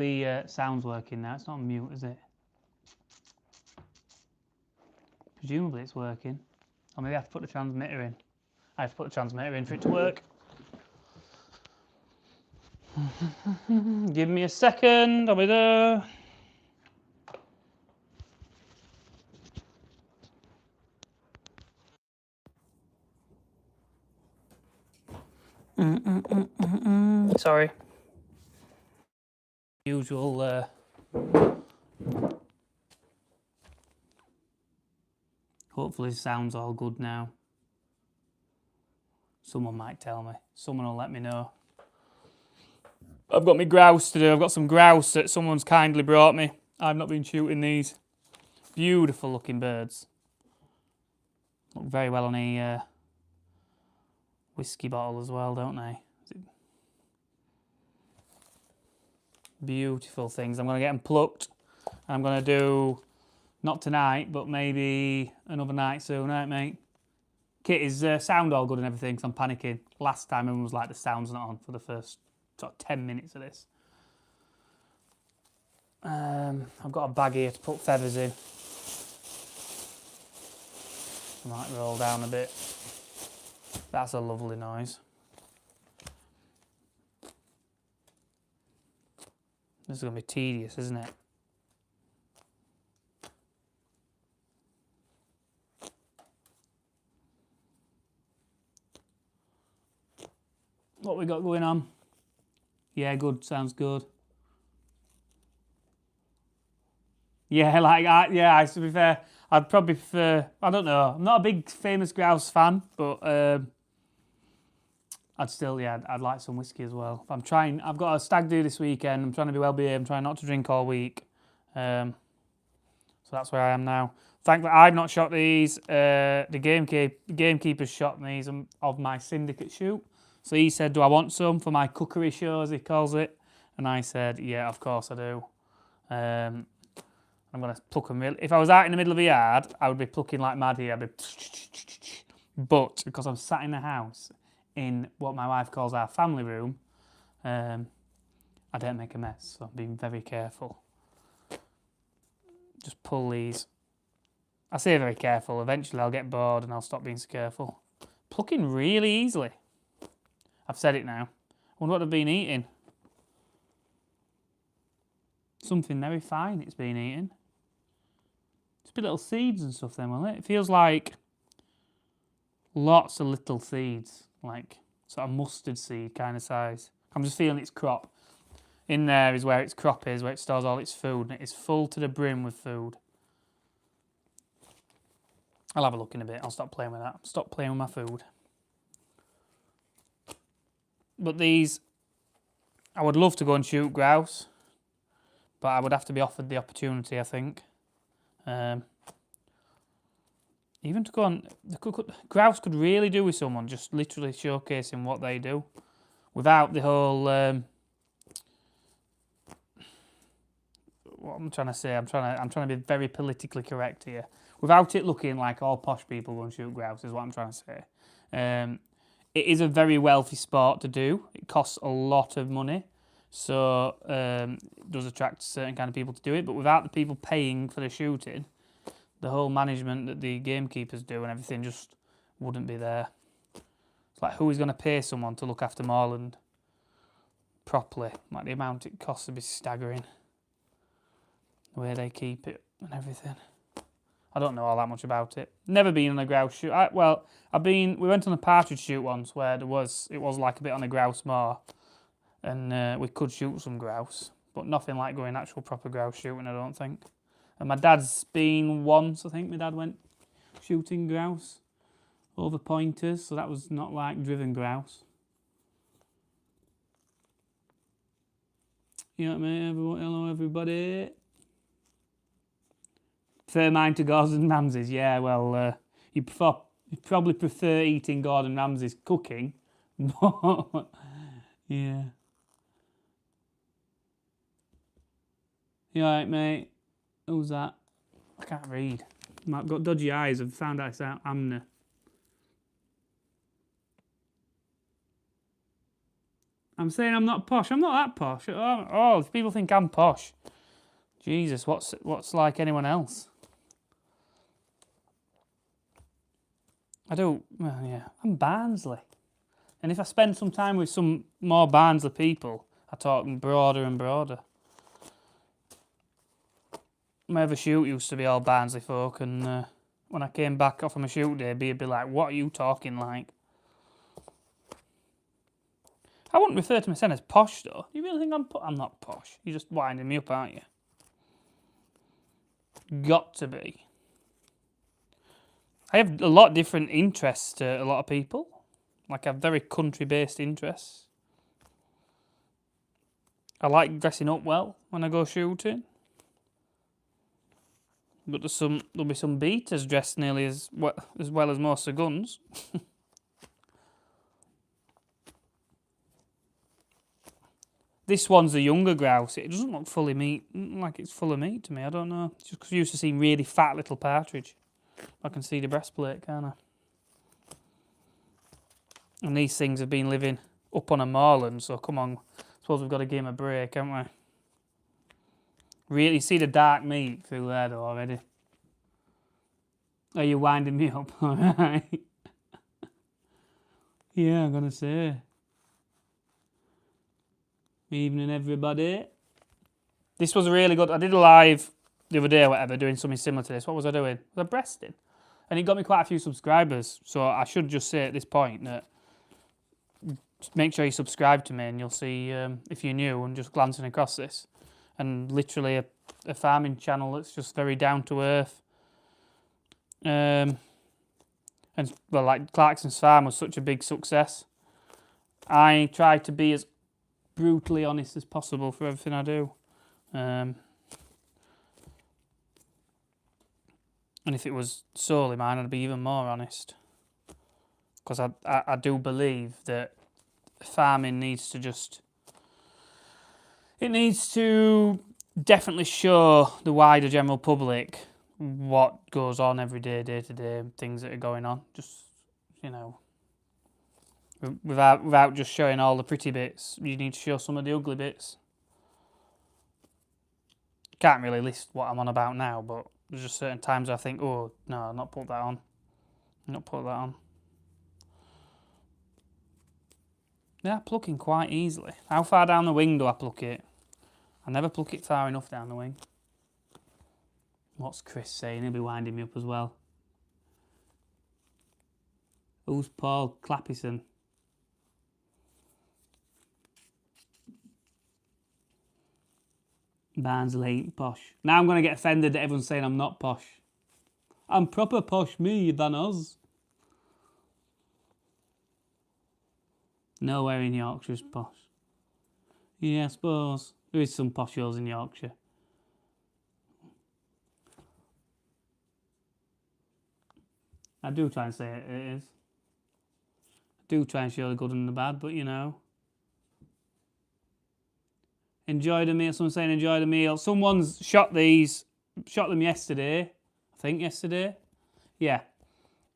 The sound's working now. It's not on mute, is it? Presumably it's working. Or maybe I have to put the transmitter in. I have to put the transmitter in for it to work. Give me a second. I'll be there. Sorry. Usual. Hopefully, sound's all good now. Someone might tell me. Someone will let me know. I've got my grouse to do. I've got some grouse that someone's kindly brought me. I've not been shooting these. Beautiful looking birds. Look very well on a whiskey bottle as well, don't they? Beautiful things. I'm going to get them plucked. I'm going to do, not tonight, but maybe another night soon, right, mate? Kit, is sound all good and everything? Because I'm panicking. Last time everyone was like, the sound's not on for the first sort of 10 minutes of this. I've got a bag here to put feathers in. I might roll down a bit. That's a lovely noise. This is going to be tedious, isn't it? What we got going on? Yeah, good. Sounds good. Yeah, to be fair, I'd probably prefer, I don't know, I'm not a big famous grouse fan, but I'd still, I'd like some whiskey as well. I've got a stag do this weekend, I'm trying to be well behaved, I'm trying not to drink all week. So that's where I am now. Thankfully, I've not shot these, the gamekeeper's shot these of my syndicate shoot. So he said, do I want some for my cookery show, as he calls it? And I said, yeah, of course I do. I'm going to pluck them. If I was out in the middle of a yard, I would be plucking like mad here. I'd be... But because I'm sat in the house in what my wife calls our family room, I don't make a mess. So I'm being very careful. Just pull these. I say very careful. Eventually I'll get bored and I'll stop being so careful. Plucking really easily. I've said it now. I wonder what they've been eating. Something very fine it's been eating. It's a bit little seeds and stuff then, will it? It feels like lots of little seeds, like sort of mustard seed kind of size. I'm just feeling its crop. In there is where its crop is, where it stores all its food, and it is full to the brim with food. I'll have a look in a bit. I'll stop playing with that. Stop playing with my food. But these, I would love to go and shoot grouse, but I would have to be offered the opportunity, I think. Even to go on, grouse could really do with someone just literally showcasing what they do, without the whole. What I'm trying to say, I'm trying to be very politically correct here, without it looking like all posh people go and shoot grouse. Is what I'm trying to say. It is a very wealthy sport to do. It costs a lot of money. So it does attract certain kind of people to do it, but without the people paying for the shooting, the whole management that the gamekeepers do and everything just wouldn't be there. It's like, who is going to pay someone to look after moorland properly? Like, the amount it costs would be staggering. The way they keep it and everything. I don't know all that much about it. Never been on a grouse shoot. We went on a partridge shoot once where it was like a bit on a grouse moor. And we could shoot some grouse, but nothing like going actual proper grouse shooting, I don't think. And my dad's been once, I think my dad went shooting grouse over pointers, so that was not like driven grouse. You know what I mean? Hello everybody. Prefer mine to Gordon Ramsay's, yeah, well, you probably prefer eating Gordon Ramsay's cooking, but yeah. You alright, mate? Who's that? I can't read. I've got dodgy eyes. I've found out it's amna. I'm saying I'm not posh. I'm not that posh. Oh, if people think I'm posh. Jesus, what's like anyone else? Well, yeah, I'm Barnsley. And if I spend some time with some more Barnsley people, I talk broader and broader. My other shoot used to be all Barnsley folk, and when I came back off of my shoot day, they'd be like, what are you talking like? I wouldn't refer to myself as posh, though. You really think I'm not posh? You're just winding me up, aren't you? Got to be. I have a lot of different interests to a lot of people. Like, I have very country-based interests. I like dressing up well when I go shooting. But there'll be some beaters dressed nearly as well as most of guns. This one's a younger grouse. It doesn't look like it's full of meat to me. I don't know. It's just because I used to see really fat little partridge. I can see the breastplate, can't I? And these things have been living up on a moorland, so come on. I suppose we've got to give them a break, haven't we? Really see the dark meat through there though already. Are you winding me up? Alright. Yeah, I'm gonna say. Evening everybody. This was really good. I did a live the other day or whatever doing something similar to this. What was I doing? Was I breasting? And it got me quite a few subscribers. So I should just say at this point that make sure you subscribe to me and you'll see if you're new and just glancing across this. And literally a farming channel that's just very down to earth. And well, like Clarkson's Farm was such a big success. I try to be as brutally honest as possible for everything I do. And if it was solely mine, I'd be even more honest. Because I do believe that farming needs to definitely show the wider general public what goes on every day, day to day, things that are going on. Just, you know, without just showing all the pretty bits, you need to show some of the ugly bits. Can't really list what I'm on about now, but there's just certain times I think, oh, no, I'll not put that on. Not put that on. Yeah, plucking quite easily. How far down the wing do I pluck it? I never pluck it far enough down the wing. What's Chris saying? He'll be winding me up as well. Who's Paul Clappison? Barnsley ain't posh. Now I'm going to get offended that everyone's saying I'm not posh. I'm proper posh me than us. Nowhere in Yorkshire is posh. Yeah, I suppose. There is some posh hills in Yorkshire. I do try and say it is. I do try and show the good and the bad, but you know. Enjoy the meal. Someone's saying enjoy the meal. Someone's shot them yesterday. I think yesterday. Yeah.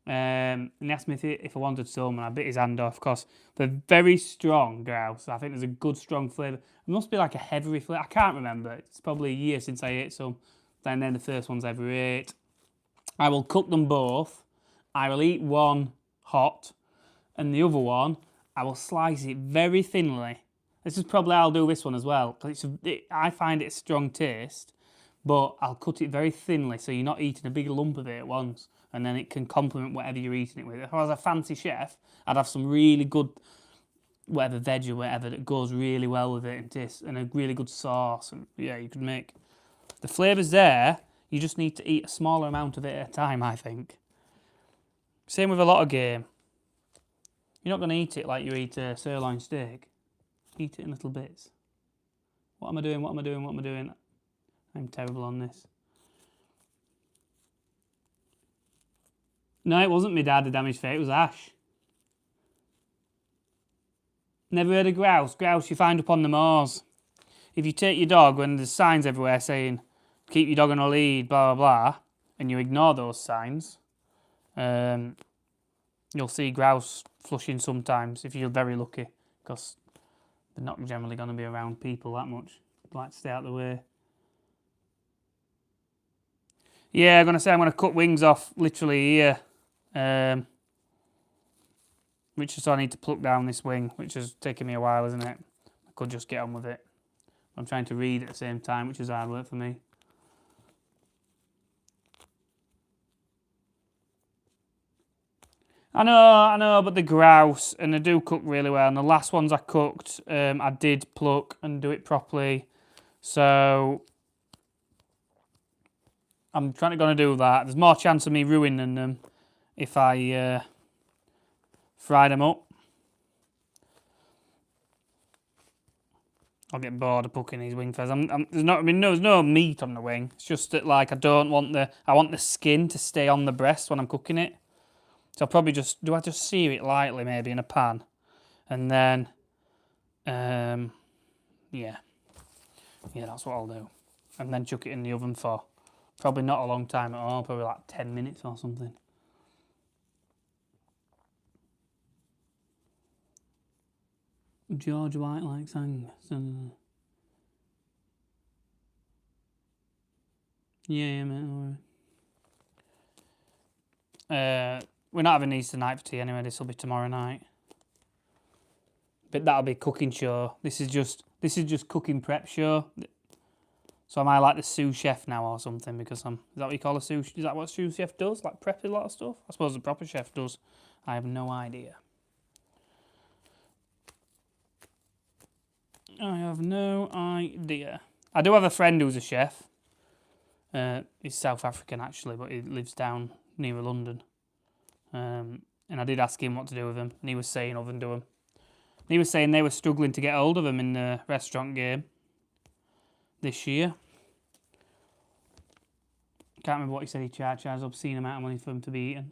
And he asked me if I wanted some, and I bit his hand off because they're very strong grouse. I think there's a good strong flavour. It must be like a heavy flavour. I can't remember. It's probably a year since I ate some. And then the first ones I ever ate. I will cook them both. I will eat one hot, and the other one I will slice it very thinly. This is probably how I'll do this one as well, because I find it a strong taste, but I'll cut it very thinly so you're not eating a big lump of it at once, and then it can complement whatever you're eating it with. If I was a fancy chef, I'd have some really good, whatever veg or whatever that goes really well with it and tastes, and a really good sauce. And yeah, you could make the flavours there. You just need to eat a smaller amount of it at a time, I think. Same with a lot of game. You're not going to eat it like you eat a sirloin steak. Eat it in little bits. What am I doing? What am I doing? What am I doing? I'm terrible on this. No, it wasn't my dad, the damaged fate. It was Ash. Never heard of grouse. Grouse you find up on the moors. If you take your dog when there's signs everywhere saying, keep your dog on a lead, blah, blah, blah, and you ignore those signs, you'll see grouse flushing sometimes if you're very lucky, because They're not generally going to be around people that much. I'd like to stay out of the way. Yeah, I'm going to say I'm going to cut wings off literally here. Which is, so I need to pluck down this wing, which is taking me a while, isn't it? I could just get on with it. I'm trying to read at the same time, which is hard work for me. I know, but the grouse, and they do cook really well. And the last ones I cooked, I did pluck and do it properly. So I'm going to do that. There's more chance of me ruining them if I fry them up. I'll get bored of cooking these wing feathers. There's no meat on the wing. It's just that, like, I want the skin to stay on the breast when I'm cooking it. So I'll probably just sear it lightly, maybe in a pan, and then, yeah, that's what I'll do, and then chuck it in the oven for probably not a long time at all, probably like 10 minutes or something. George White likes Angus. Yeah, mate. We're not having these tonight for tea anyway. This will be tomorrow night. But that'll be cooking show. This is just cooking prep show. So am I like the sous chef now or something? Because is that what you call a sous? Is that what a sous chef does? Like prep a lot of stuff? I suppose the proper chef does. I have no idea. I have no idea. I do have a friend who's a chef. He's South African actually, but he lives down near London. And I did ask him what to do with him, and he was saying oven do them. He was saying they were struggling to get hold of him in the restaurant game this year. Can't remember what he said he charged obscene amount of money for him to be eaten.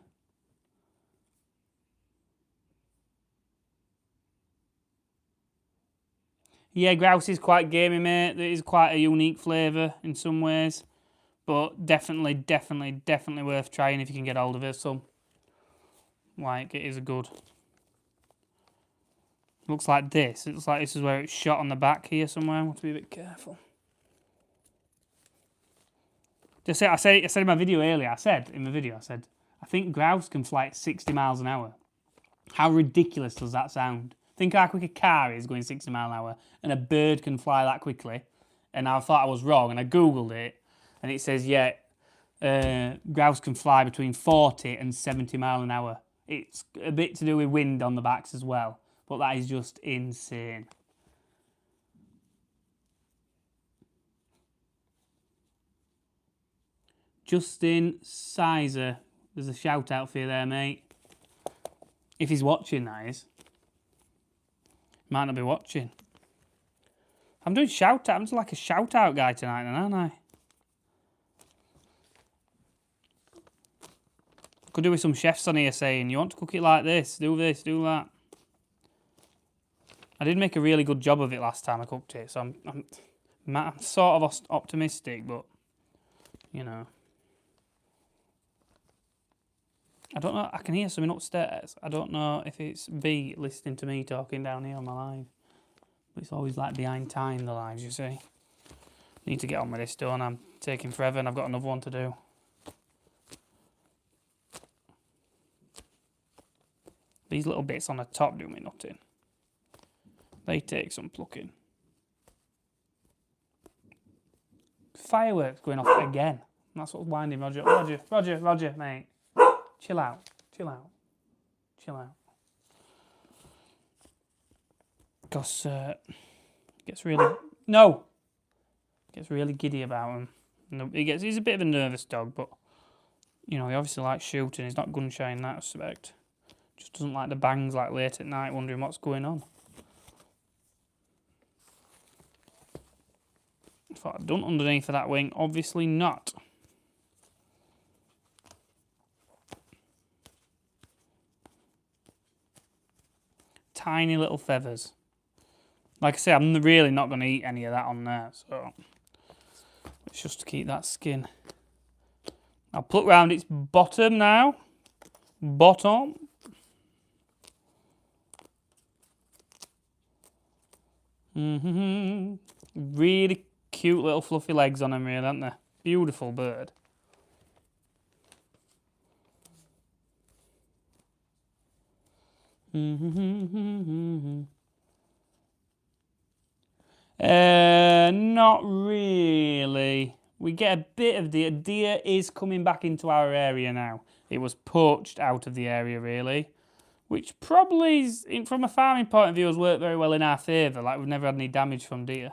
Yeah, grouse is quite gamey, mate. It is quite a unique flavour in some ways, but definitely worth trying if you can get hold of it. So, like, it is a good. Looks like this. It looks like this is where it's shot on the back here somewhere. I want to be a bit careful. I said in my video earlier, I said, I think grouse can fly at 60 miles an hour. How ridiculous does that sound? Think how quick a car is going 60 miles an hour, and a bird can fly that quickly. And I thought I was wrong, and I Googled it, and it says, yeah, grouse can fly between 40 and 70 miles an hour. It's a bit to do with wind on the backs as well, but that is just insane. Justin Sizer, there's a shout out for you there, mate. If he's watching, that is. Might not be watching. I'm doing shout out. I'm just like a shout out guy tonight, aren't I? Could do with some chefs on here saying, you want to cook it like this, do that. I did make a really good job of it last time I cooked it, so I'm sort of optimistic, but, you know. I don't know, I can hear something upstairs. I don't know if it's B listening to me talking down here on my live. But it's always like behind time, the lives, you see. Need to get on with this, don't I? I'm taking forever and I've got another one to do. These little bits on the top do me nothing. They take some plucking. Fireworks going off again. That's what's winding Roger. Roger, mate. Chill out. Because gets really giddy about him. He's a bit of a nervous dog, but you know, he obviously likes shooting. He's not gun shy in that respect. Just doesn't like the bangs like late at night, wondering what's going on. I thought I'd done underneath of that wing. Obviously not. Tiny little feathers. Like I say, I'm really not going to eat any of that on there, so it's just to keep that skin. I'll pluck round its bottom now. Bottom. Really cute little fluffy legs on him, really, aren't they? Beautiful bird. Not really. We get a bit of deer. Deer is coming back into our area now. It was poached out of the area, really, which probably, from a farming point of view, has worked very well in our favour. Like, we've never had any damage from deer.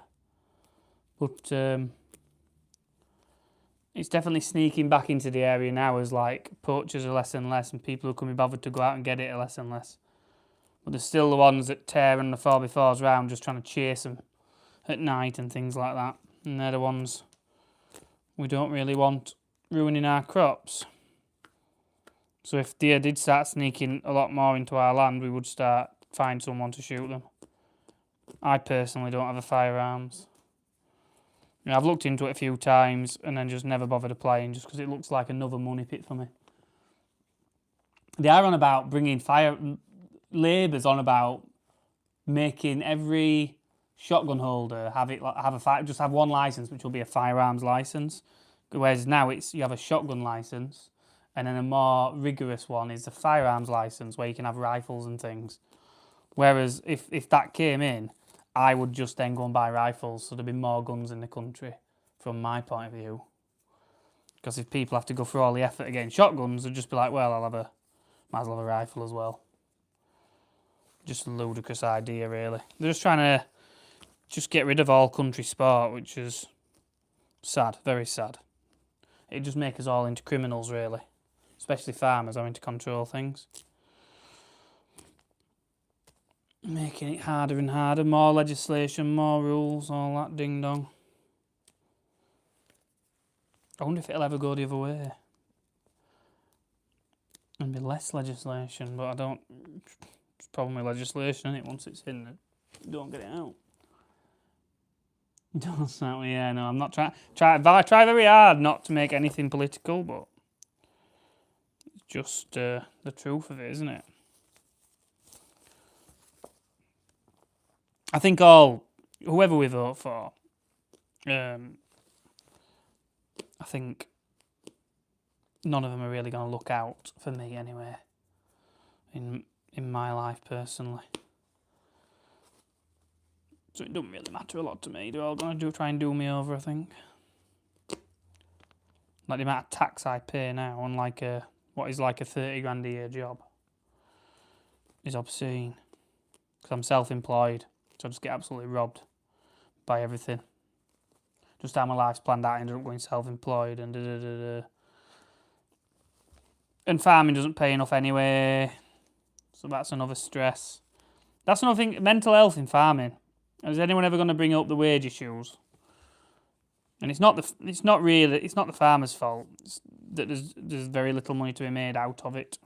But it's definitely sneaking back into the area now as, like, poachers are less and less and people who can be bothered to go out and get it are less and less. But there's still the ones that tear and the 4x4s around just trying to chase them at night and things like that. And they're the ones we don't really want ruining our crops. So if deer did start sneaking a lot more into our land, we would find someone to shoot them. I personally don't have a firearms. You know, I've looked into it a few times and then just never bothered applying just because it looks like another money pit for me. They are on about bringing Labour's on about making every shotgun holder just have one licence, which will be a firearms licence. Whereas now you have a shotgun licence, and then a more rigorous one is a firearms licence where you can have rifles and things. Whereas if that came in, I would just then go and buy rifles, so there'd be more guns in the country, from my point of view. Because if people have to go through all the effort of getting shotguns, they'd just be like, well, might as well have a rifle as well. Just a ludicrous idea, really. They're just trying to get rid of all country sport, which is sad, very sad. It just makes us all into criminals, really. Especially farmers having to control things. Making it harder and harder, more legislation, more rules, all that ding-dong. I wonder if it'll ever go the other way. And be less legislation, but I don't... It's problem with legislation, isn't it? Once it's in, you don't get it out. Yeah, no, I'm not trying. I try very hard not to make anything political, but it's just the truth of it, isn't it? I think whoever we vote for, I think none of them are really going to look out for me anyway. In my life personally. So it doesn't really matter a lot to me. They're all going to try and do me over, I think. Like the amount of tax I pay now on what is like a 30 grand a year job is obscene. Because I'm self-employed, so I just get absolutely robbed by everything. Just how my life's planned out, I ended up going self-employed and da-da-da-da. And farming doesn't pay enough anyway. So that's another stress. That's another thing, mental health in farming. Is anyone ever going to bring up the wage issues? And it's not the farmer's fault. It's that there's very little money to be made out of it.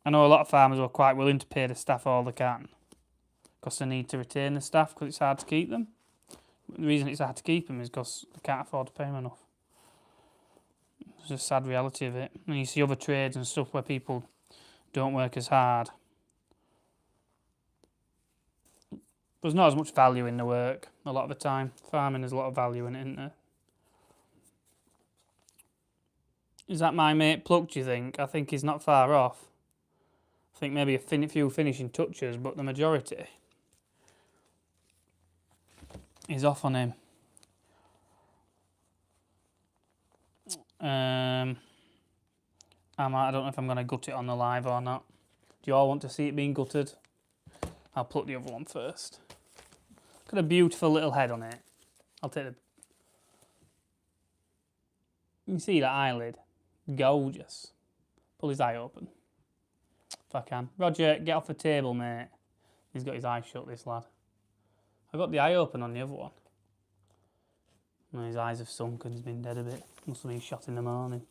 I know a lot of farmers are quite willing to pay the staff all they can because they need to retain the staff because it's hard to keep them. The reason it's hard to keep them is because they can't afford to pay them enough. It's a sad reality of it. And you see other trades and stuff where people don't work as hard. There's not as much value in the work a lot of the time. Farming, there's a lot of value in it, isn't there? Is that my mate Pluck, do you think? I think he's not far off. I think maybe a few finishing touches, but the majority is off on him. I don't know if I'm going to gut it on the live or not. Do you all want to see it being gutted? I'll pluck the other one first. Got a beautiful little head on it. I'll take the... You can see that eyelid. Gorgeous. Pull his eye open. If I can. Roger, get off the table, mate. He's got his eye shut, this lad. I got the eye open on the other one. No, his eyes have sunk and he's been dead a bit. Must have been shot in the morning.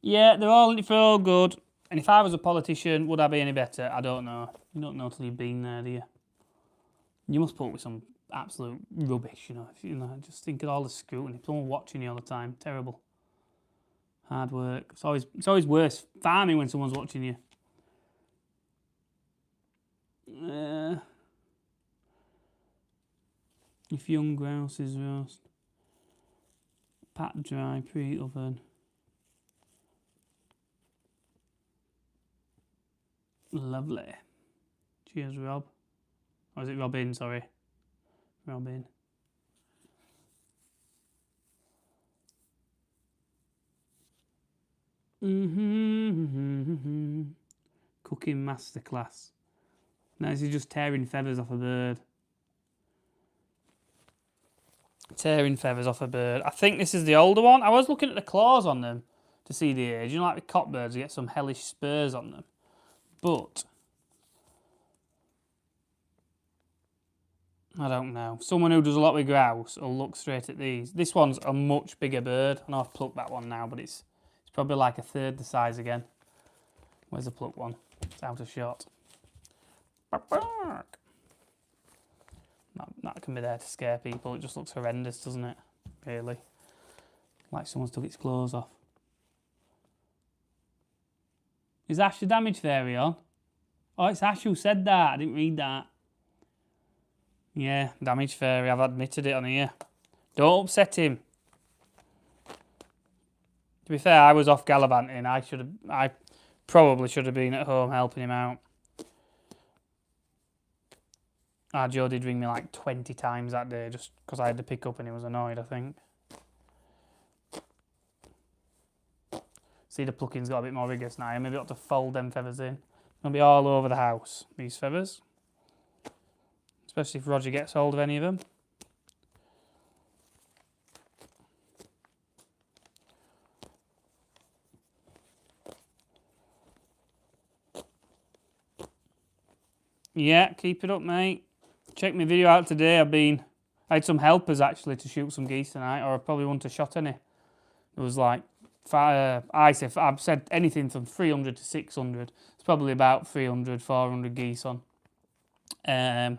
Yeah, they're all good. And if I was a politician, would I be any better? I don't know. You don't know till you've been there, do you? You must put up with some absolute rubbish, you know. Just think of all the scrutiny. Someone watching you all the time. Terrible. Hard work. It's always worse farming when someone's watching you. If young grouse is roast. Pat dry, preheat oven. Lovely. Cheers, Rob. Or is it Robin? Sorry. Robin. Cooking masterclass. Now this is just tearing feathers off a bird. Tearing feathers off a bird. I think this is the older one. I was looking at the claws on them to see the age. You know, like with cockbirds, you get some hellish spurs on them. But I don't know. Someone who does a lot with grouse will look straight at these. This one's a much bigger bird. I know I've plucked that one now, but it's probably like a third the size again. Where's the plucked one? It's out of shot. That can be there to scare people. It just looks horrendous, doesn't it? Really. Like someone's took its clothes off. Is Ash the damage fairy on? Oh, it's Ash who said that. I didn't read that. Yeah, damage fairy. I've admitted it on here. Don't upset him. To be fair, I was off gallivanting. I probably should have been at home helping him out. Joe did ring me like 20 times that day just because I had to pick up and he was annoyed, I think. See, the plucking's got a bit more rigorous now. Maybe got to fold them feathers in. They'll be all over the house, these feathers. Especially if Roger gets hold of any of them. Yeah, keep it up, mate. Check my video out today. I had some helpers actually to shoot some geese tonight, or I probably wouldn't have shot any. It was like, I've said anything from 300 to 600. It's probably about 300, 400 geese on. And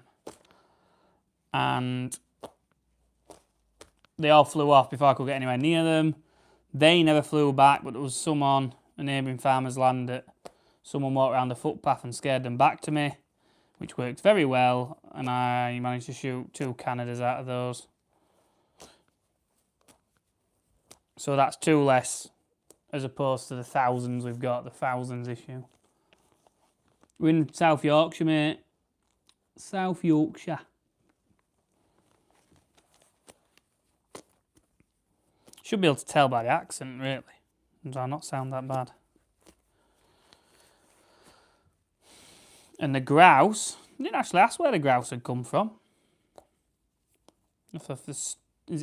they all flew off before I could get anywhere near them. They never flew back, but there was some on a neighbouring farmer's land that someone walked around the footpath and scared them back to me, which worked very well, and I managed to shoot 2 Canadas out of those. So that's 2 less, as opposed to the thousands we've got, the thousands issue. We're in South Yorkshire, mate. South Yorkshire. Should be able to tell by the accent, really. Does that not sound that bad? And the grouse, I didn't actually ask where the grouse had come from. Is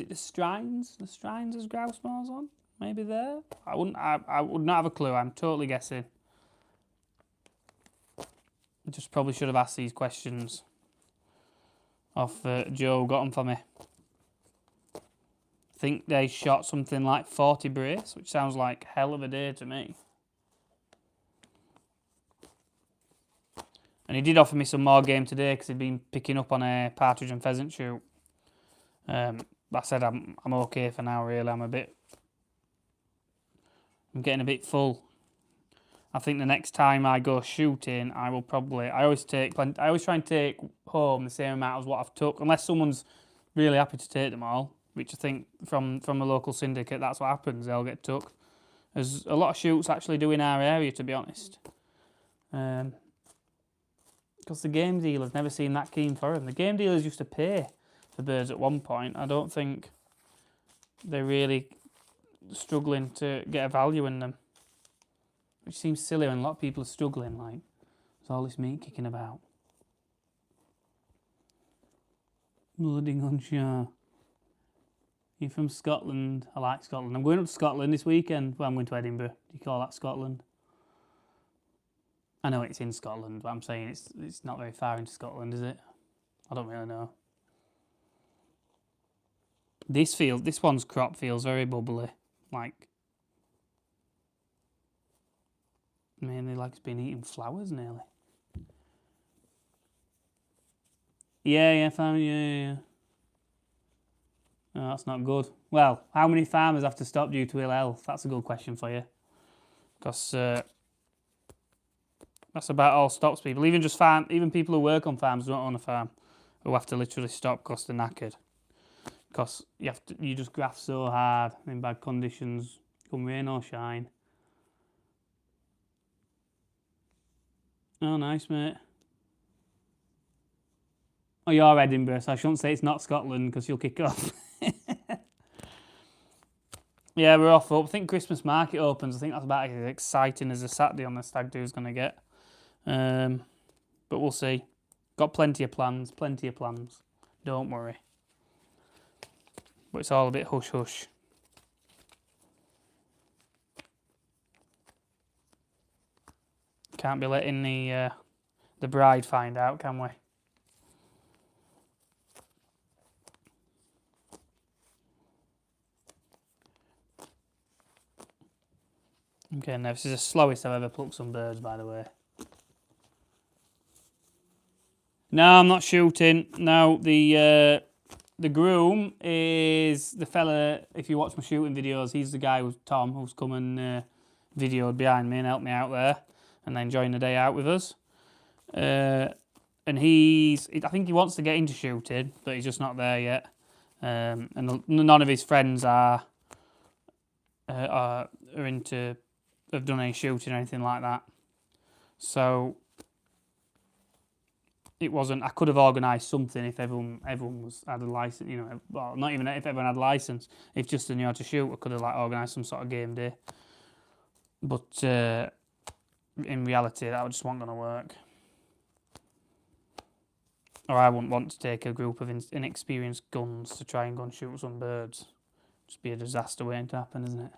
it the Strines? The Strines has grouse moors on? Maybe there? I would not have a clue. I'm totally guessing. I just probably should have asked these questions off Joe got them for me. I think they shot something like 40 brace, which sounds like a hell of a day to me. And he did offer me some more game today because he'd been picking up on a partridge and pheasant shoot. I said I'm okay for now, really. I'm getting a bit full. I think the next time I go shooting, I will probably. I always try and take home the same amount as what I've took, unless someone's really happy to take them all, which I think from a local syndicate, that's what happens. They'll get took. There's a lot of shoots actually do in our area, to be honest. Because the game dealers never seem that keen for them. The game dealers used to pay for birds at one point. I don't think they're really struggling to get a value in them. Which seems silly when a lot of people are struggling, like, there's all this meat kicking about. Bloodingtonshire. You're from Scotland. I like Scotland. I'm going up to Scotland this weekend. Well, I'm going to Edinburgh. Do you call that Scotland? I know it's in Scotland, but I'm saying it's not very far into Scotland, is it? I don't really know. This one's crop feels very bubbly, like mainly like it's been eating flowers nearly. Yeah, fine, yeah. No, that's not good. Well, how many farmers have to stop due to ill health? That's a good question for you. Because that's about all stops people. Even people who work on farms, don't own a farm, who have to literally stop because they're knackered. Because you just graft so hard in bad conditions, come rain or shine. Oh, nice, mate. Oh, you're Edinburgh, so I shouldn't say it's not Scotland because you'll kick off. Yeah, we're off up. I think Christmas market opens. I think that's about as exciting as a Saturday on the stag do is going to get. But we'll see. Got plenty of plans. Don't worry. But it's all a bit hush-hush. Can't be letting the bride find out, can we? Okay, now this is the slowest I've ever plucked some birds, by the way. No, I'm not shooting. No, the groom is the fella, if you watch my shooting videos, he's the guy with Tom who's come and videoed behind me and helped me out there and enjoying the day out with us. And I think he wants to get into shooting, but he's just not there yet. And none of his friends have done any shooting or anything like that. So it wasn't. I could have organised something if everyone had a license. You know, well, not even if everyone had a license. If just knew how to shoot, I could have organised some sort of game day. But in reality, that just wasn't going to work. Or I wouldn't want to take a group of inexperienced guns to try and go and shoot some birds. Just be a disaster waiting to happen, isn't it?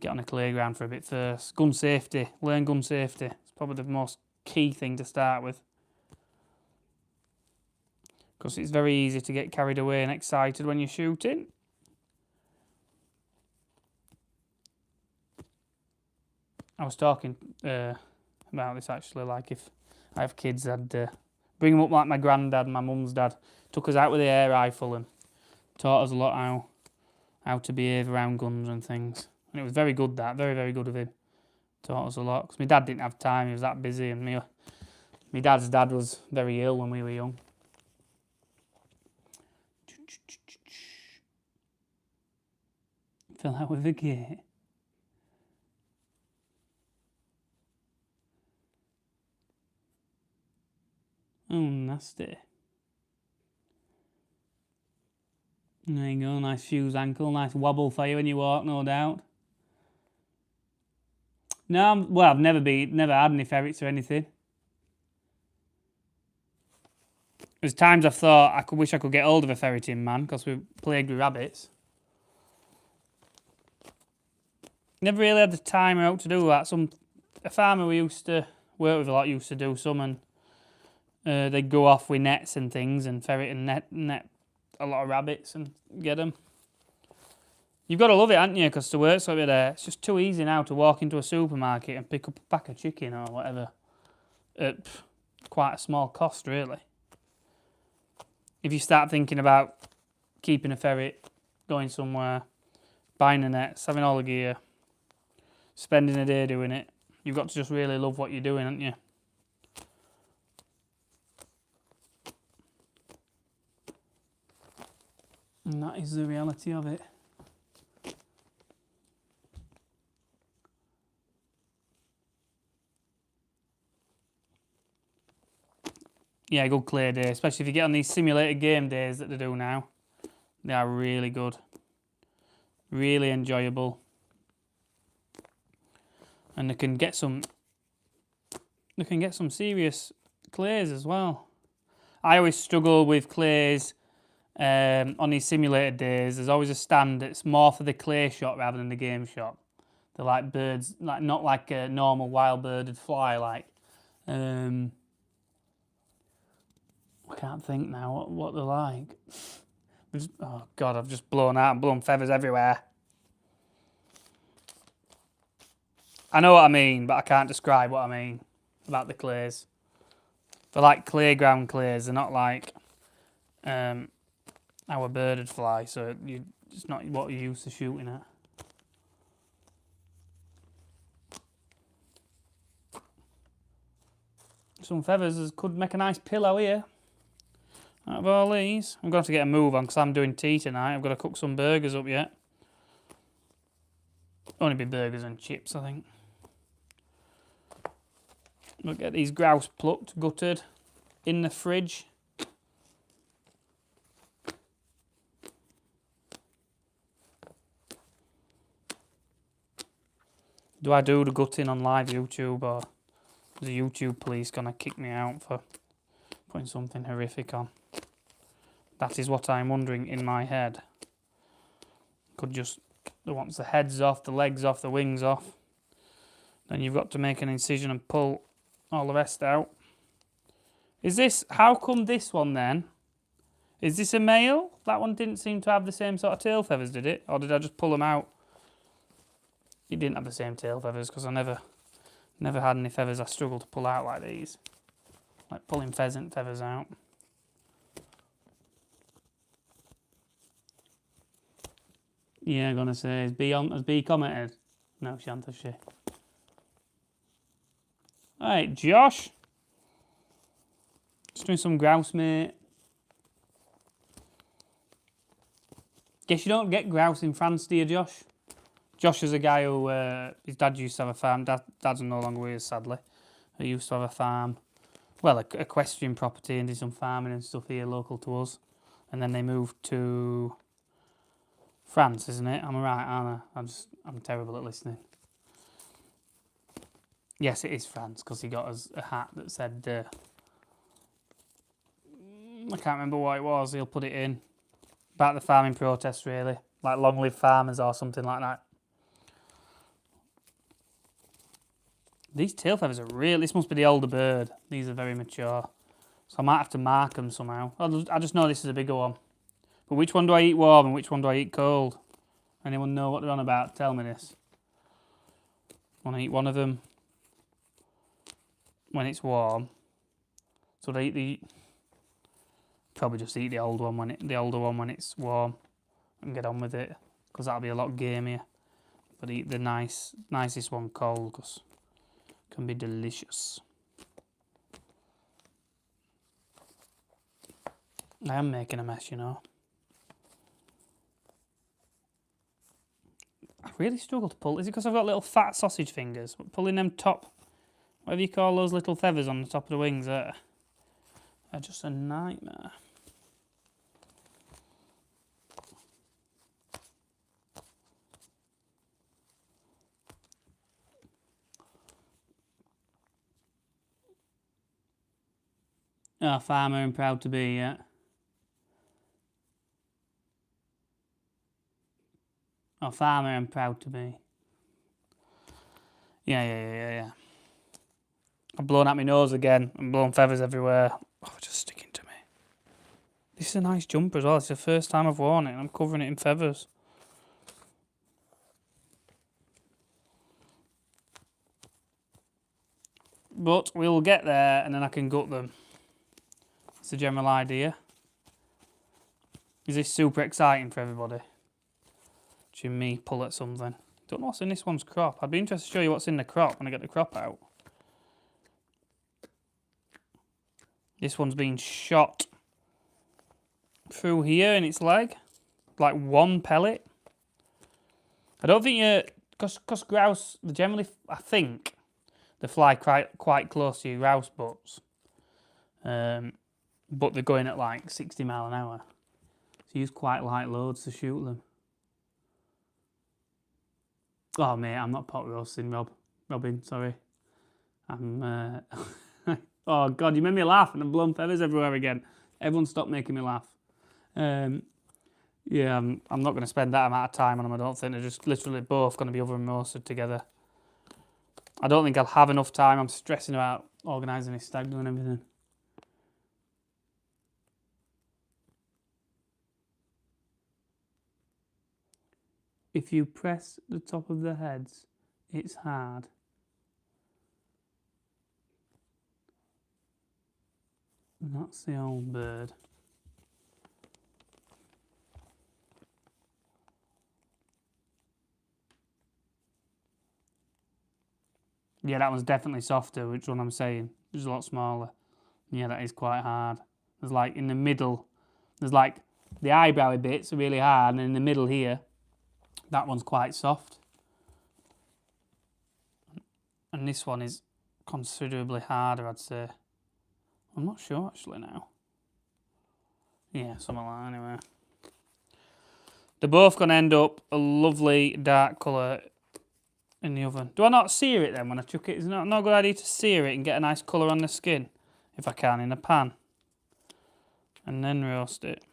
Get on a playground for a bit first. Gun safety. Learn gun safety. It's probably the most key thing to start with. Because it's very easy to get carried away and excited when you're shooting. I was talking about this actually, like if I have kids, I'd bring them up like my granddad and my mum's dad. Took us out with the air rifle and taught us a lot how to behave around guns and things. And it was very good, that. Very, very good of him. Taught us a lot. Because my dad didn't have time, he was that busy. And my dad's dad was very ill when we were young. Fill out with a gate. Oh, nasty. There you go, nice fuse ankle, nice wobble for you when you walk, no doubt. No, well, I've never had any ferrets or anything. There's times I've thought I wish I could get hold of a ferreting man because we're plagued with rabbits. Never really had the time out to do that. A farmer we used to work with a lot used to do some, and they'd go off with nets and things and ferret and net a lot of rabbits and get them. You've got to love it, haven't you? Because to work so there, it's just too easy now to walk into a supermarket and pick up a pack of chicken or whatever at quite a small cost, really. If you start thinking about keeping a ferret, going somewhere, buying the nets, having all the gear, spending a day doing it, you've got to just really love what you're doing, haven't you? And that is the reality of it. Yeah, good clear day, especially if you get on these simulated game days that they do now. They are really good. Really enjoyable. And they can get some serious clays as well. I always struggle with clays on these simulated days. There's always a stand that's more for the clay shot rather than the game shot. They're like birds, not like a normal wild bird would fly like. I can't think now what they're like. Oh God, I've just blown out and blown feathers everywhere. I know what I mean, but I can't describe what I mean about the clays. They're like playground clays. They're not like how a bird would fly, so it's not what you're used to shooting at. Some feathers could make a nice pillow here. Out of all these, I'm going to have to get a move on because I'm doing tea tonight. I've got to cook some burgers up yet. Only be burgers and chips, I think. We'll get these grouse plucked, gutted, in the fridge. Do I do the gutting on live YouTube, or is the YouTube police going to kick me out for putting something horrific on? That is what I'm wondering in my head. Could just, once the head's off, the legs off, the wings off, then you've got to make an incision and pull all the rest out. Is this, how come this one then? Is this a male? That one didn't seem to have the same sort of tail feathers, did it? Or did I just pull them out? It didn't have the same tail feathers because I never had any feathers I struggled to pull out like these. Like pulling pheasant feathers out. Yeah, I'm gonna say, has B commented? No, she hasn't, has she? Alright, Josh. Just doing some grouse, mate. Guess you don't get grouse in France, do you, Josh? Josh is a guy who, his dad used to have a farm. Dad's no longer with us, sadly. He used to have a farm. Well, an equestrian property, and did some farming and stuff here local to us. And then they moved to France, isn't it? I'm right, aren't I? I'm terrible at listening. Yes, it is France, because he got us a hat that said, I can't remember what it was, he'll put it in. About the farming protests, really. Like long live farmers or something like that. These tail feathers are real. This must be the older bird. These are very mature. So I might have to mark them somehow. I just know this is a bigger one. But which one do I eat warm and which one do I eat cold? Anyone know what they're on about? Tell me this. Want to eat one of them when it's warm. So they eat probably just eat the older one when it's warm and get on with it, because that'll be a lot gamier. But eat the nicest one cold, because it can be delicious. I am making a mess, you know. I really struggle to pull. Is it because I've got little fat sausage fingers? But pulling them top, whatever you call those little feathers on the top of the wings there, are just a nightmare. Oh, farmer and proud to be, yeah. Oh, farmer and proud to be. Yeah. I've blown out my nose again and blown feathers everywhere. Oh, just sticking to me. This is a nice jumper as well. It's the first time I've worn it and I'm covering it in feathers. But we'll get there and then I can gut them. That's the general idea. Is this super exciting for everybody? Watching me pull at something. Don't know what's in this one's crop. I'd be interested to show you what's in the crop when I get the crop out. This one's been shot through here in its leg. Like one pellet. I don't think because grouse, they generally, I think, they fly quite close to your grouse butts. But they're going at like 60 mile an hour. So you use quite light loads to shoot them. Oh mate, I'm not pot roasting, Robin, sorry. I'm oh god, you made me laugh and I've blown feathers everywhere again. Everyone stop making me laugh. Yeah, I'm not going to spend that amount of time on them, I don't think. They're just literally both going to be oven and roasted together. I don't think I'll have enough time. I'm stressing about organising this stag do and everything. If you press the top of the heads, it's hard. And that's the old bird. Yeah, that one's definitely softer, which one I'm saying. It's a lot smaller. Yeah, that is quite hard. There's like in the middle, there's like the eyebrowy bits are really hard, and in the middle here, that one's quite soft. And this one is considerably harder, I'd say. I'm not sure actually now. Yeah, something like that anyway. They're both going to end up a lovely dark colour in the oven. Do I not sear it then when I chuck it? Is it not a good idea to sear it and get a nice colour on the skin? If I can, in a pan. And then roast it.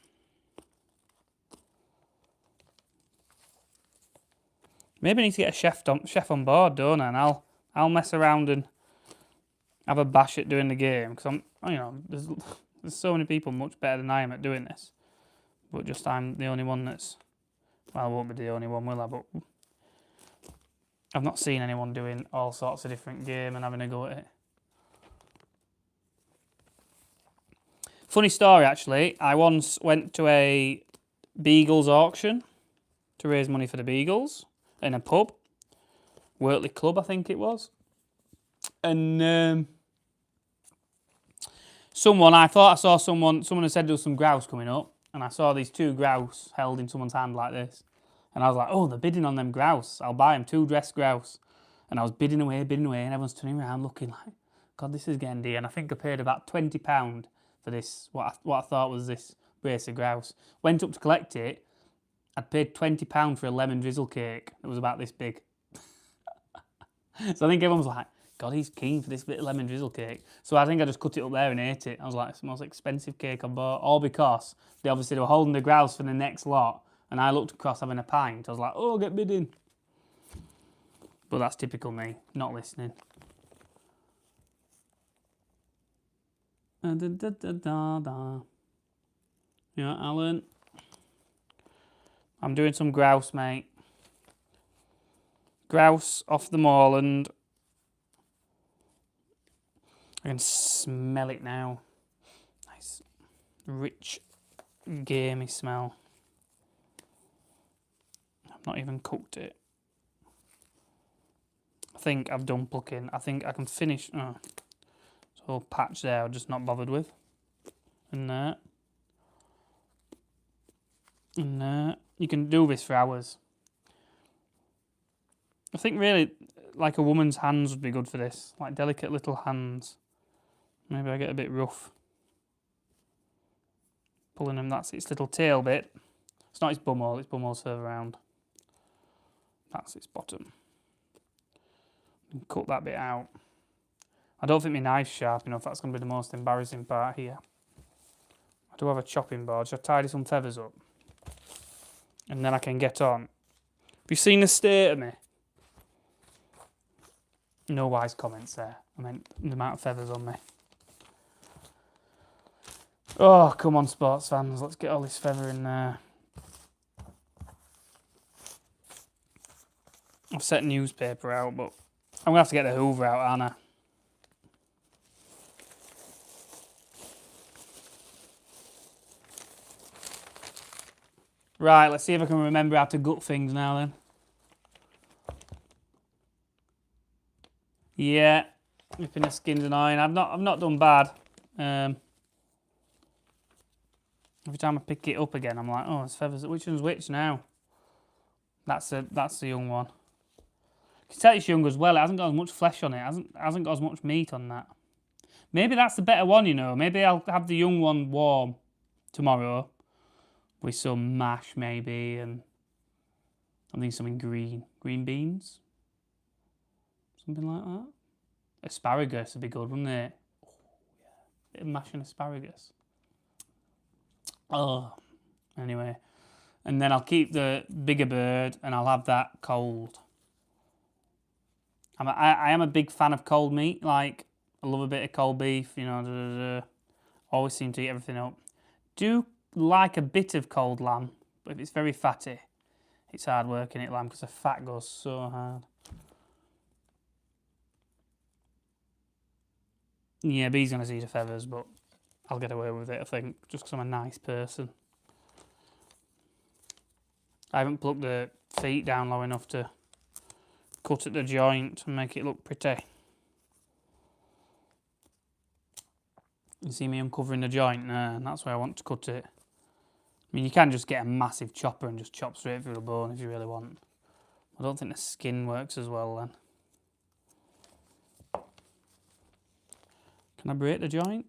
Maybe I need to get a chef on board, don't I? And I'll mess around and have a bash at doing the game. Because there's so many people much better than I am at doing this. But just I'm the only one that's... Well, I won't be the only one, will I? But I've not seen anyone doing all sorts of different game and having a go at it. Funny story, actually. I once went to a Beagles auction to raise money for the Beagles in a pub. Wortley Club, I think it was. And I thought I saw someone had said there was some grouse coming up. And I saw these 2 grouse held in someone's hand like this. And I was like, oh, they're bidding on them grouse. I'll buy them, 2 dressed grouse. And I was bidding away, and everyone's turning around looking like, God, this is getting dear. And I think I paid about £20 for this, what I thought was this brace of grouse. Went up to collect it. I'd paid £20 for a lemon drizzle cake that was about this big. So I think everyone was like, God, he's keen for this bit of lemon drizzle cake. So I think I just cut it up there and ate it. I was like, it's the most expensive cake I bought. All because they were holding the grouse for the next lot. And I looked across having a pint. I was like, oh, get bidding. But that's typical me, not listening. Yeah, Alan. I'm doing some grouse, mate. Grouse off the moorland. I can smell it now. Nice, rich, gamey smell. I've not even cooked it. I think I've done plucking. I think I can finish. Oh, this whole patch there, I'm just not bothered with. And there. And there. You can do this for hours. I think really, like a woman's hands would be good for this. Like delicate little hands. Maybe I get a bit rough. Pulling them, that's its little tail bit. It's not its bumhole, its bumhole's further around. That's its bottom. And cut that bit out. I don't think my knife's sharp enough, that's going to be the most embarrassing part here. I do have a chopping board, so I tidy some feathers up. And then I can get on. Have you seen the state of me? No wise comments there. I meant the amount of feathers on me. Oh, come on, sports fans. Let's get all this feather in there. I've set newspaper out, but I'm going to have to get the hoover out, aren't I? Right, let's see if I can remember how to gut things now then. Yeah, ripping the skin's annoying. I've not done bad. Every time I pick it up again, I'm like, oh, there's feathers. Which one's which now? That's the young one. You can tell it's young as well. It hasn't got as much flesh on it. It hasn't got as much meat on that. Maybe that's the better one, you know. Maybe I'll have the young one warm tomorrow with some mash maybe, and I think something green beans, something like that. Asparagus would be good, wouldn't it? Oh, yeah. Bit of mash and asparagus. Oh, anyway. And then I'll keep the bigger bird and I'll have that cold. I am a big fan of cold meat. Like, I love a bit of cold beef, you know. Always seem to eat everything up. Do like a bit of cold lamb, but if it's very fatty, it's hard work in it, lamb, because the fat goes so hard. Yeah, B's going to see the feathers, but I'll get away with it, I think, just because I'm a nice person. I haven't plucked the feet down low enough to cut at the joint and make it look pretty. You see me uncovering the joint there, and that's where I want to cut it. I mean, you can just get a massive chopper and just chop straight through the bone if you really want. I don't think the skin works as well then. Can I break the joint?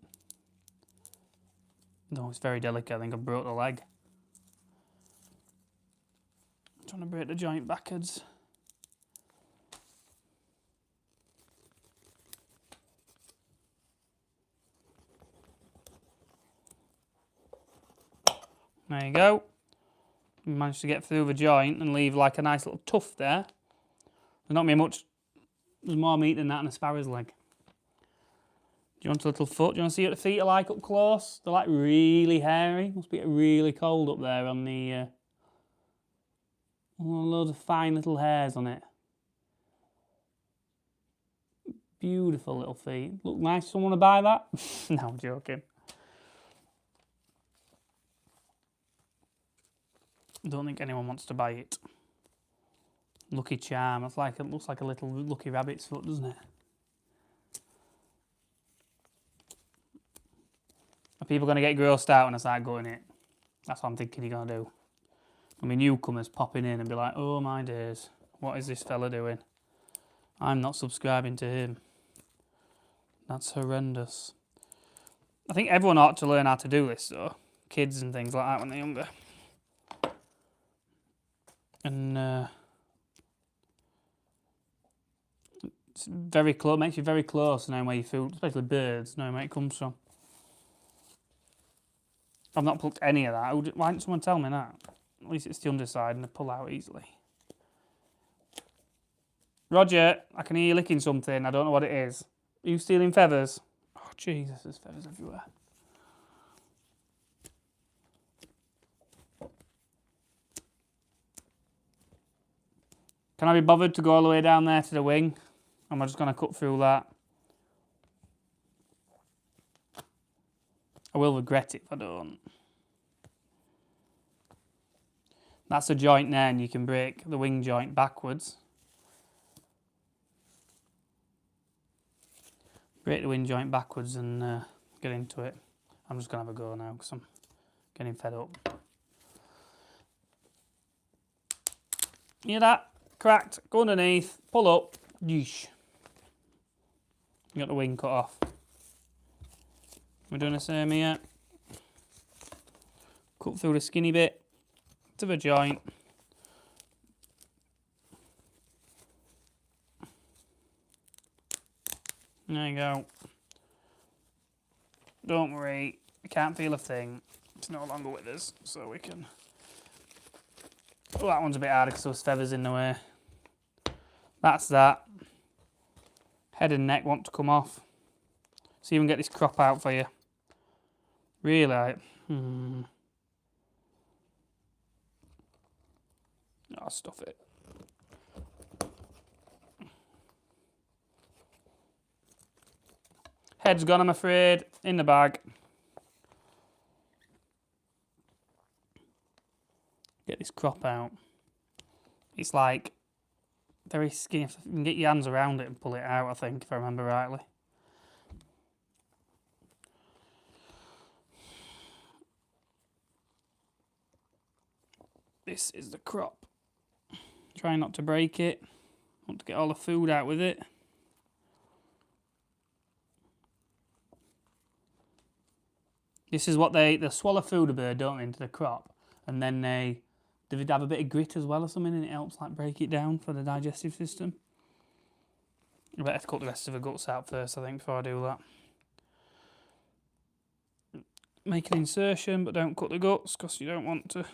No, it's very delicate. I think I broke the leg. I'm trying to break the joint backwards. There you go. Managed to get through the joint and leave like a nice little tuft there. There's not much. There's more meat than that in a sparrow's leg. Do you want a little foot? Do you want to see what the feet are like up close? They're like really hairy. Must be really cold up there on the... loads of fine little hairs on it. Beautiful little feet. Look nice. Someone want to buy that? No, I'm joking. I don't think anyone wants to buy it. Lucky charm. It's like, it looks like a little lucky rabbit's foot, doesn't it? Are people going to get grossed out when I start gutting it? That's what I'm thinking you're going to do. I mean, newcomers popping in and be like, oh my days, what is this fella doing? I'm not subscribing to him. That's horrendous. I think everyone ought to learn how to do this, though. Kids and things like that when they're younger. And it's very close, makes you very close knowing where your food, especially birds, knowing where it comes from. I've not plucked any of that. Why didn't someone tell me that? At least it's the underside and they pull out easily. Roger, I can hear you licking something. I don't know what it is. Are you stealing feathers? Oh, Jesus, there's feathers everywhere. Can I be bothered to go all the way down there to the wing? Or am I just going to cut through that? I will regret it if I don't. That's a joint there, and you can break the wing joint backwards. Break the wing joint backwards and get into it. I'm just going to have a go now because I'm getting fed up. Hear that? Cracked. Go underneath. Pull up. Yeesh. You got the wing cut off. We're doing the same here. Cut through the skinny bit to the joint. There you go. Don't worry, I can't feel a thing. It's no longer with us, so we can... Oh, that one's a bit harder because those feathers in the way. That's that. Head and neck want to come off. See if we can get this crop out for you. Really? I'll stuff it. Head's gone, I'm afraid. In the bag. Get this crop out. It's like very skinny. You can get your hands around it and pull it out, I think, if I remember rightly. This is the crop. Try not to break it. Want to get all the food out with it. This is what they swallow food a bird, don't they, into the crop, and then they have a bit of grit as well or something, and it helps like break it down for the digestive system. I better cut the rest of the guts out first, I think, before I do that. Make an insertion, but don't cut the guts because you don't want to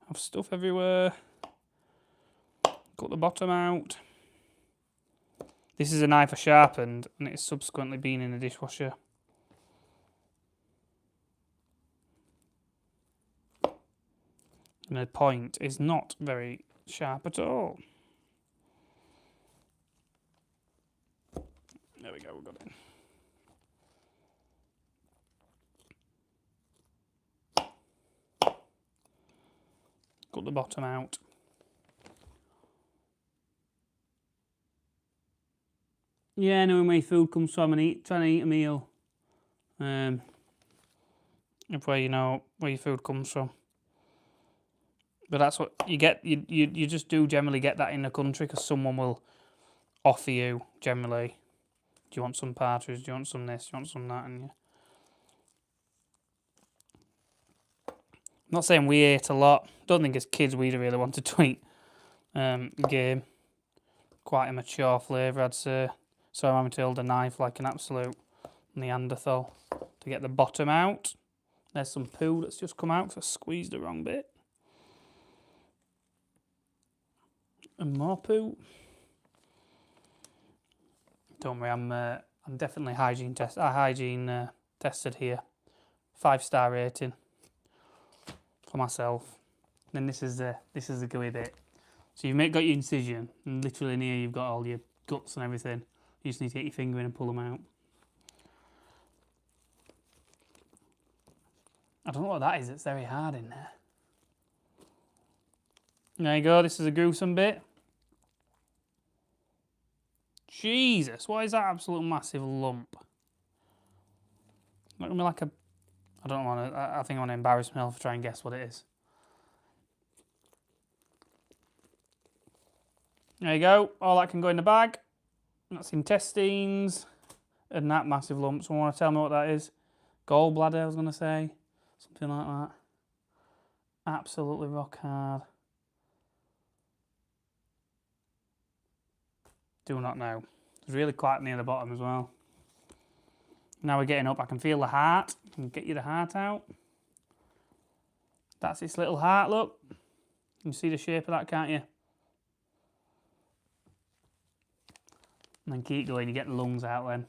have stuff everywhere. Cut the bottom out. This is a knife I sharpened, and it's subsequently been in the dishwasher. And the point is not very sharp at all. There we go, we got it. Cut the bottom out. Yeah, knowing where your food comes from and trying to eat a meal Of where you know where your food comes from. But that's what you get. You just do generally get that in the country because someone will offer you generally. Do you want some partridge? Do you want some this? Do you want some that? And I'm not saying we ate a lot. Don't think as kids we'd really wanted to eat game. Quite a mature flavour, I'd say. So I'm having to hold a knife like an absolute Neanderthal to get the bottom out. There's some poo that's just come out because I squeezed the wrong bit. And more poo. Don't worry, I'm definitely hygiene tested here. 5-star rating for myself. Then this is the gooey bit. So you've got your incision, and literally in here you've got all your guts and everything. You just need to get your finger in and pull them out. I don't know what that is. It's very hard in there. There you go. This is a gruesome bit. Jesus, what is that absolute massive lump? Not gonna be like a... I don't want to... I think I want to embarrass myself to try and guess what it is. There you go. All that can go in the bag. That's intestines. And that massive lump. Someone want to tell me what that is? Gallbladder, I was going to say. Something like that. Absolutely rock hard. Do not know. It's really quite near the bottom as well. Now we're getting up. I can feel the heart. I can get you the heart out. That's its little heart, look. You can see the shape of that, can't you? And then keep going, you get the lungs out then.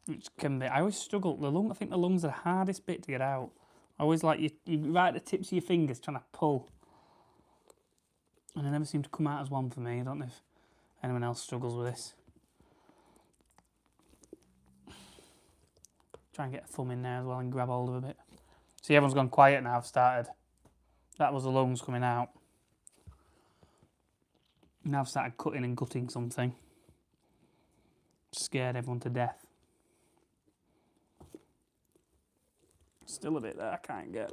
Which can be, I always struggle, I think the lungs are the hardest bit to get out. I always like, you right at the tips of your fingers trying to pull. And they never seem to come out as one for me. I don't know if anyone else struggles with this. Try and get a thumb in there as well and grab hold of a bit. See, everyone's gone quiet now, I've started. That was the lungs coming out. Now I've started cutting and gutting something. Scared everyone to death. Still a bit there I can't get.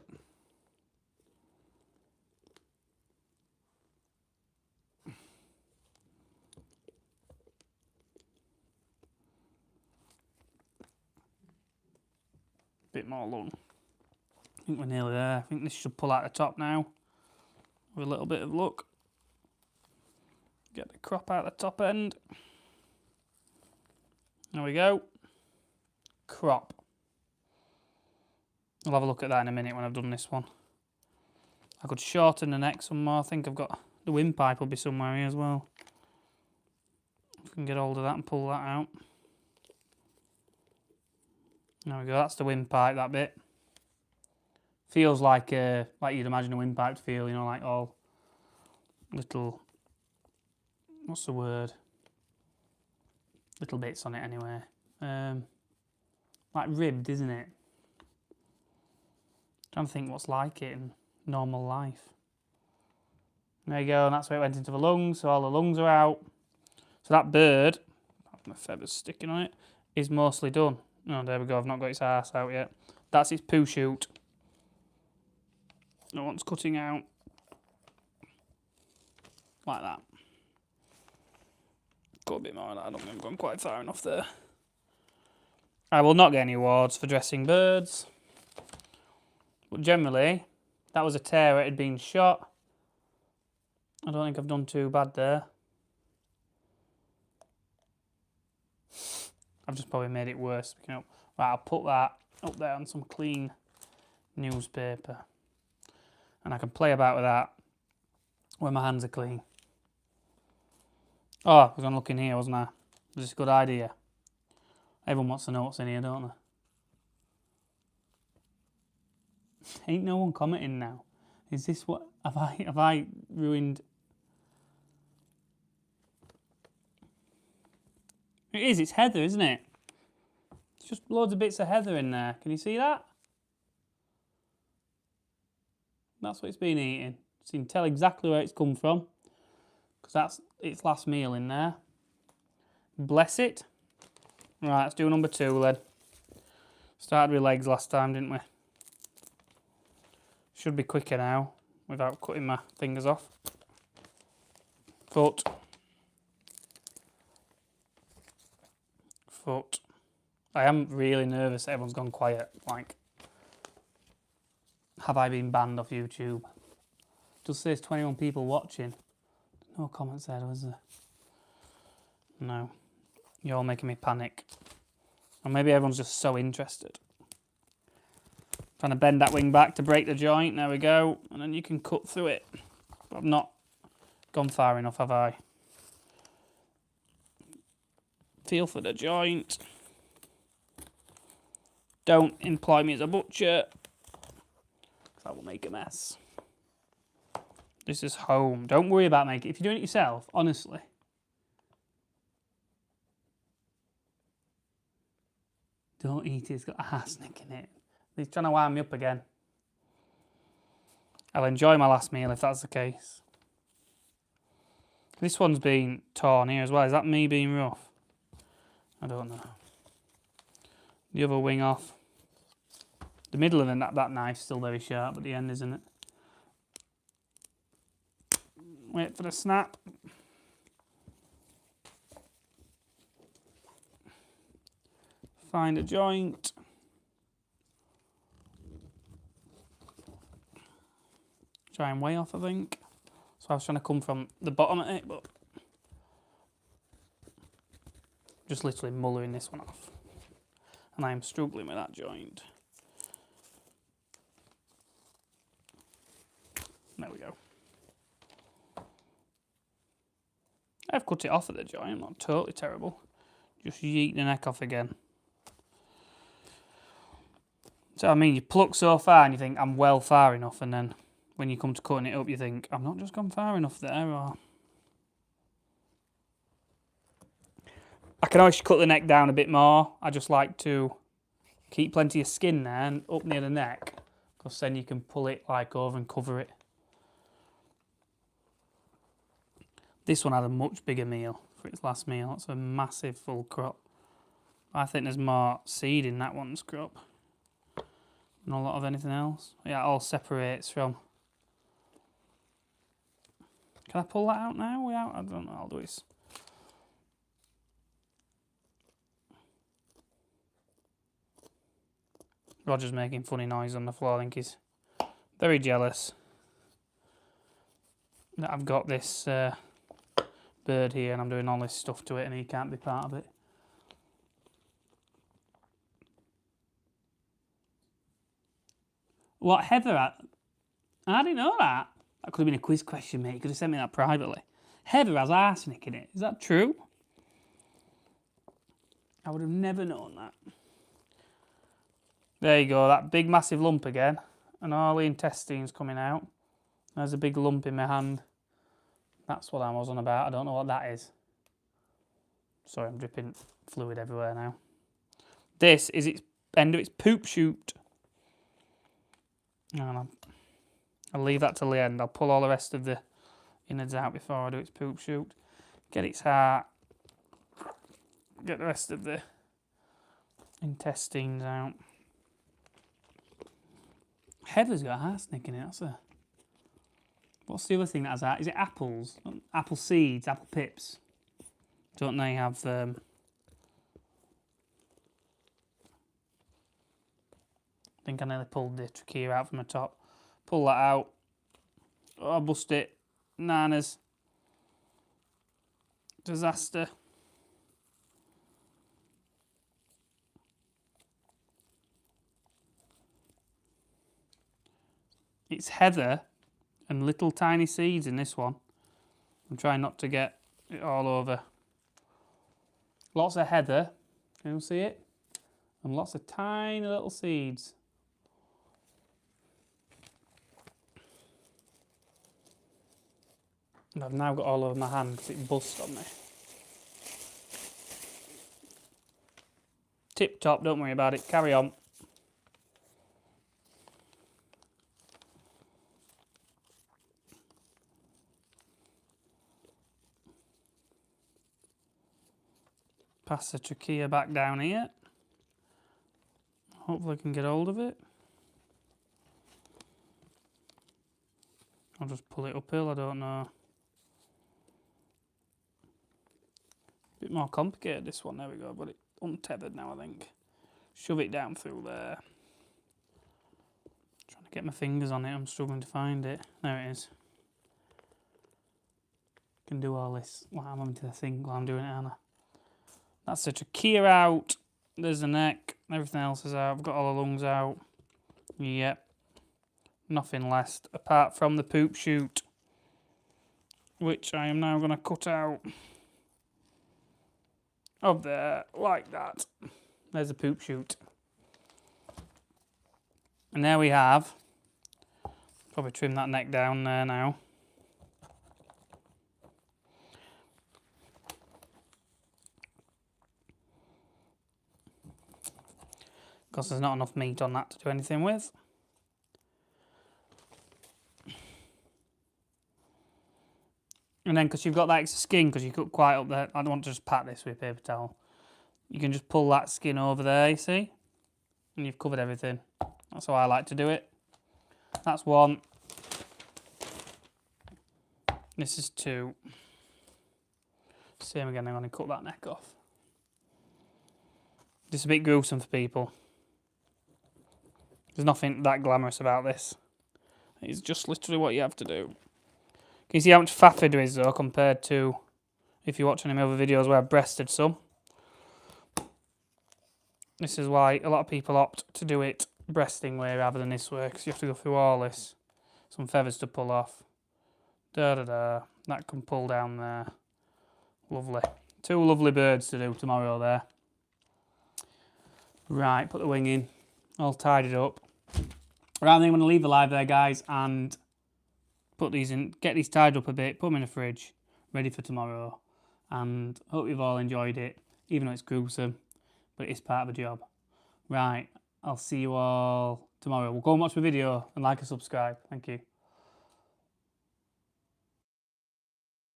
Bit more lung. I think we're nearly there. I think this should pull out the top now. With a little bit of luck. Get the crop out the top end. There we go. Crop. I'll have a look at that in a minute when I've done this one. I could shorten the neck some more. I think I've got the windpipe will be somewhere here as well. If I can get hold of that and pull that out. There we go. That's the windpipe, that bit. Feels like you'd imagine a windpipe to feel, you know, like all little... What's the word? Little bits on it anyway. Like ribbed, isn't it? Trying to think what's like it in normal life. There you go, and that's where it went into the lungs, so all the lungs are out. So that bird, my feathers sticking on it, is mostly done. Oh, there we go, I've not got its arse out yet. That's its poo shoot. No one's cutting out. Like that. Got a bit more of that, I don't think I've gone quite far enough there. I will not get any awards for dressing birds. But generally, that was a tear, it had been shot. I don't think I've done too bad there. I've just probably made it worse. Right, I'll put that up there on some clean newspaper. And I can play about with that when my hands are clean. Oh, I was going to look in here, wasn't I? Was this a good idea? Everyone wants to know what's in here, don't they? Ain't no one commenting now. Is this what... Have I ruined... It is, it's heather, isn't it? It's just loads of bits of heather in there. Can you see that? That's what it's been eating. So you can tell exactly where it's come from. Because that's its last meal in there. Bless it. Right, let's do number 2 then. Started with legs last time, didn't we? Should be quicker now without cutting my fingers off. Foot. Foot. I am really nervous that everyone's gone quiet. Like, have I been banned off YouTube? Just says 21 people watching. No comments there, was there? No. You're all making me panic. Or maybe everyone's just so interested. Trying to bend that wing back to break the joint. There we go. And then you can cut through it. But I've not gone far enough, have I? Feel for the joint. Don't employ me as a butcher. That will make a mess. This is home. Don't worry about making it. If you're doing it yourself, honestly. Don't eat it. It's got arsenic in it. He's trying to wind me up again. I'll enjoy my last meal if that's the case. This one's been torn here as well. Is that me being rough? I don't know. The other wing off. The middle of that knife's still very sharp, but the end isn't it? Wait for the snap. Find a joint. Try and weigh off, I think. So I was trying to come from the bottom of it, but just literally mullering this one off. And I am struggling with that joint. There we go. I've cut it off at the joint, I'm not totally terrible. Just yeet the neck off again. So I mean, you pluck so far and you think, I'm well far enough, and then when you come to cutting it up, you think, I've not just gone far enough there, or... I can always cut the neck down a bit more. I just like to keep plenty of skin there and up near the neck, because then you can pull it like over and cover it. This one had a much bigger meal for its last meal. It's a massive full crop. I think there's more seed in that one's crop than a lot of anything else. Yeah, it all separates from... Can I pull that out now? Without? I don't know, I'll do it. Roger's making funny noise on the floor. I think he's very jealous that I've got this bird here and I'm doing all this stuff to it and he can't be part of it. What, Heather? I didn't know that. That could have been a quiz question, mate. You could have sent me that privately. Heather has arsenic in it. Is that true? I would have never known that. There you go, that big massive lump again. And all the intestines coming out. There's a big lump in my hand. That's what I was on about. I don't know what that is. Sorry, I'm dripping fluid everywhere now. This is its end of its poop chute. I'll leave that till the end. I'll pull all the rest of the innards out before I do its poop chute. Get its heart. Get the rest of the intestines out. Heather's got arsenic in it, that's a... What's the other thing that has that? Is it apples? Apple seeds, apple pips. Don't they have... I think I nearly pulled the trachea out from the top. Pull that out. Oh, I bust it. Nanas. Disaster. It's heather and little tiny seeds in this one. I'm trying not to get it all over. Lots of heather, can you see it? And lots of tiny little seeds. And I've now got all over my hand because it bust on me. Tip top, don't worry about it, carry on. pass the trachea back down here. Hopefully I can get hold of it. I'll just pull it uphill, I don't know. A bit more complicated this one, there we go, but it's untethered now I think. Shove it down through there. Trying to get my fingers on it, I'm struggling to find it. There it is. Can do all this while I'm into the thing while I'm doing it, Anna. That's the trachea out. There's the neck. Everything else is out. I've got all the lungs out. Yep. Nothing left apart from the poop chute, which I am now going to cut out of there like that. There's the poop chute. And there we have. Probably trim that neck down there now. Because there's not enough meat on that to do anything with. And then because you've got that extra skin, because you cut quite up there, I don't want to just pat this with a paper towel. You can just pull that skin over there, you see? And you've covered everything. That's how I like to do it. That's one. This is two. Same again, I'm going to cut that neck off. This is a bit gruesome for people. There's nothing that glamorous about this. It's just literally what you have to do. Can you see how much faffy there is though compared to if you watch any of my other videos where I've breasted some? This is why a lot of people opt to do it breasting way rather than this way, because you have to go through all this. Some feathers to pull off. Da-da-da. That can pull down there. Lovely. Two lovely birds to do tomorrow there. Right, put the wing in. All tidied up. Right, then I'm going to leave the live there, guys, and put these in, get these tied up a bit, put them in the fridge, ready for tomorrow. And hope you've all enjoyed it, even though it's gruesome, but it is part of the job. Right, I'll see you all tomorrow. We'll go and watch my video and like and subscribe. Thank you.